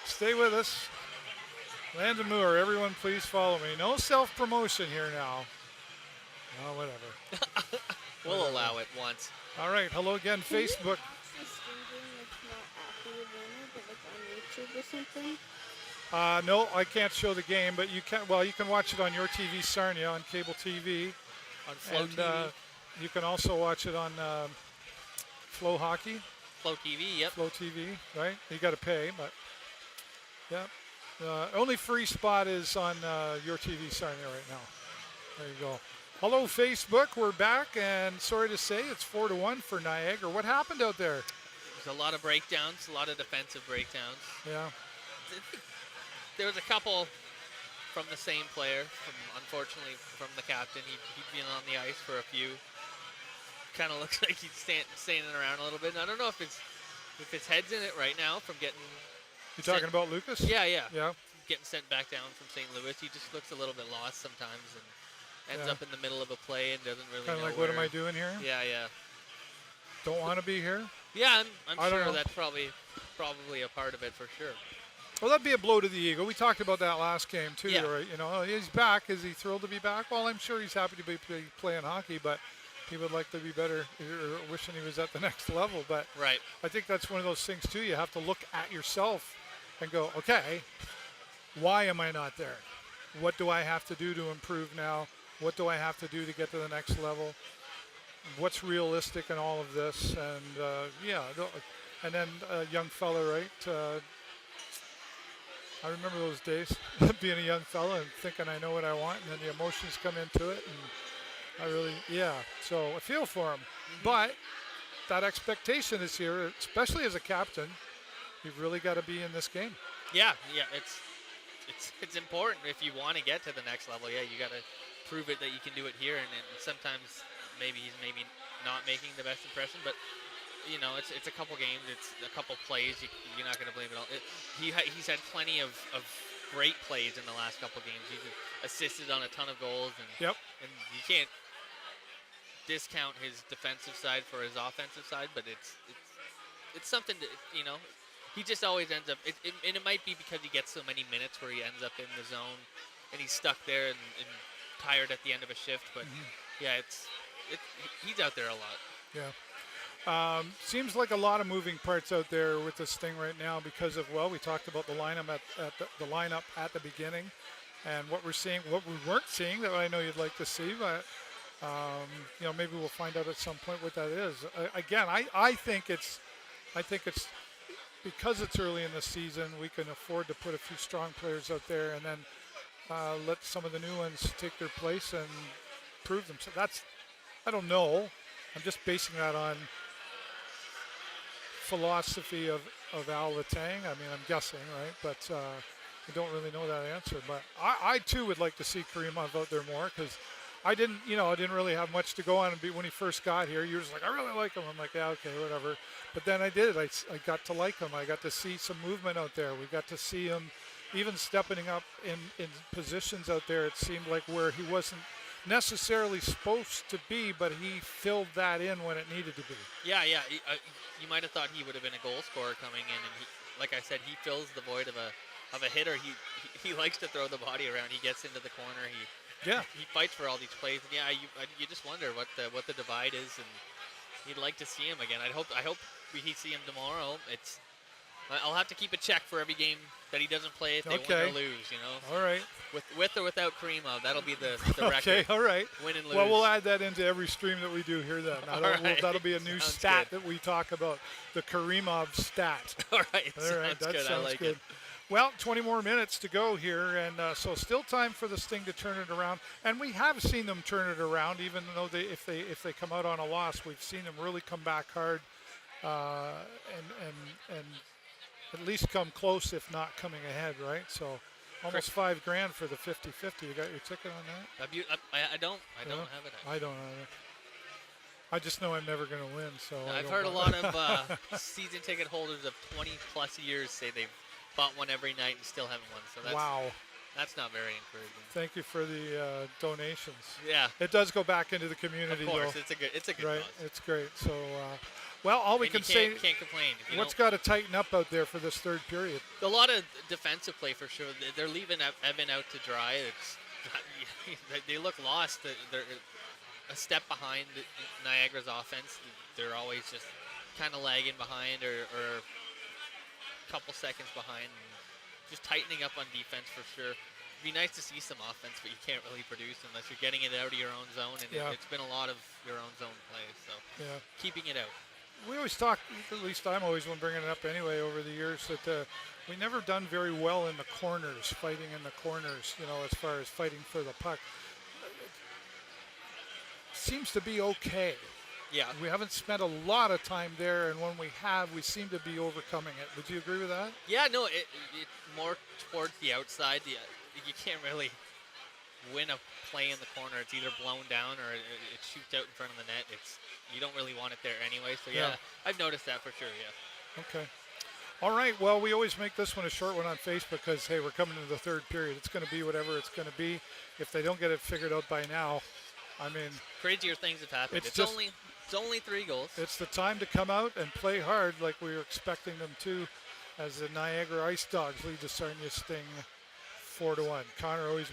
Stay with us. Landon Moore, everyone please follow me. No self-promotion here now. Oh, whatever. We'll allow it once. All right, hello again, Can you Facebook. watch the streaming like not after the winner, but like on YouTube or something? No, I can't show the game, but you can. Well, you can watch it on your TV, Sarnia, on cable TV, On Flow and TV. you can also watch it on Flow Hockey, Flow TV, yep. Flow TV. Right? You got to pay, but yeah. Only free spot is on your TV, Sarnia, right now. There you go. Hello, Facebook. We're back, and sorry to say, it's 4-1 for Niagara. What happened out there? There's a lot of breakdowns, a lot of defensive breakdowns. Yeah. There was a couple from the same player, unfortunately from the captain. He'd been on the ice for a few. Kind of looks like he's standing around a little bit. And I don't know if his head's in it right now from getting. You talking about Lucas? Yeah, yeah. Yeah. Getting sent back down from St. Louis. He just looks a little bit lost sometimes and ends Yeah. up in the middle of a play and doesn't really Kind know of like, what am where. I doing here? Yeah, yeah. Don't want to be here? Yeah, I I'm don't sure know. that's probably a part of it for sure. Well, that'd be a blow to the ego. We talked about that last game too, Yeah. right? You know, he's back. Is he thrilled to be back? Well, I'm sure he's happy to be playing hockey, but he would like to be better, or wishing he was at the next level. But Right. I think that's one of those things too. You have to look at yourself and go, okay, why am I not there? What do I have to do to improve now? What do I have to do to get to the next level? What's realistic in all of this? And yeah, and then a young fella, right? I remember those days, being a young fella and thinking I know what I want, and then the emotions come into it, and I really, yeah. So I feel for him, but that expectation is here, especially as a captain. You've really got to be in this game. Yeah, yeah. It's important if you want to get to the next level. Yeah, you got to prove it that you can do it here, and sometimes he's not making the best impression, but you know, it's a couple games, it's a couple plays. You're not going to blame it all. He's had plenty of great plays in the last couple games. He's assisted on a ton of goals, and Yep. and you can't discount his defensive side for his offensive side, but it's something that, you know, he just always ends up. And it might be because he gets so many minutes where he ends up in the zone, and he's stuck there and tired at the end of a shift. But yeah, he's out there a lot. Yeah. Seems like a lot of moving parts out there with this thing right now because of, well, we talked about the lineup the lineup at the beginning, and what we're seeing, what we weren't seeing that I know you'd like to see, but you know, maybe we'll find out at some point what that is. Again, I think it's because it's early in the season, we can afford to put a few strong players out there and then let some of the new ones take their place and prove them. So that's, I don't know. I'm just basing that on philosophy of Al Latang. I mean, I'm guessing, right? But I don't really know that answer. But I too would like to see Karimov out there more, because I didn't really have much to go on when he first got here. You were just like, I really like him. I'm like, yeah, okay, whatever. But then I did. I got to like him. I got to see some movement out there. We got to see him even stepping up in positions out there. It seemed like where he wasn't necessarily supposed to be, but he filled that in when it needed to be. Yeah, yeah. You might have thought he would have been a goal scorer coming in, and like I said, he fills the void of a hitter. He likes to throw the body around. He gets into the corner. He fights for all these plays. And yeah, you just wonder what the divide is, and you'd like to see him again. I hope we see him tomorrow. I'll have to keep a check for every game that he doesn't play if they win or lose, you know. All right. With or without Karimov, that'll be the record. Okay, all right. Win and lose. Well, we'll add that into every stream that we do here then. That'll be a new Sounds stat good. that we talk about, the Karimov stat. All right, All right, that good. sounds I like good. it. Well, 20 more minutes to go here, and so still time for this thing to turn it around. And we have seen them turn it around, even though if they come out on a loss, we've seen them really come back hard, and at least come close, if not coming ahead, right? So almost $5,000 for the 50-50. You got your ticket on that? I don't have it. I don't either. I just know I'm never going to win. So I've heard a lot of season ticket holders of 20-plus years say they've bought one every night and still haven't won. So that's not very encouraging. Thank you for the donations. Yeah. It does go back into the community, of course, though. it's a good right? cause. It's great. So, Well, all we And can you say, can't complain. If you what's don't- got to tighten up out there for this third period? a lot of defensive play for sure. They're leaving Evan out to dry. It's they look lost. They're a step behind Niagara's offense. They're always just kind of lagging behind or a couple seconds behind. And just tightening up on defense for sure. It'd be nice to see some offense, but you can't really produce unless you're getting it out of your own zone. And it's been a lot of your own zone play. So keeping it out. We always talk, at least I'm always one bringing it up anyway over the years, that we never done very well in the corners, fighting in the corners, as far as fighting for the puck. Seems to be okay. Yeah. We haven't spent a lot of time there, and when we have, we seem to be overcoming it. Would you agree with that? Yeah, no, it more towards the outside. You can't really win a play in the corner. It's either blown down or it shoots out in front of the net. You don't really want it there anyway. So yeah, I've noticed that for sure. Yeah. Okay. All right. Well, we always make this one a short one on Facebook because hey, we're coming into the third period. It's going to be whatever it's going to be. If they don't get it figured out by now, I mean, crazier things have happened. It's only 3 goals. It's the time to come out and play hard like we were expecting them to, as the Niagara Ice Dogs lead the Sarnia Sting 4-1. Connor, always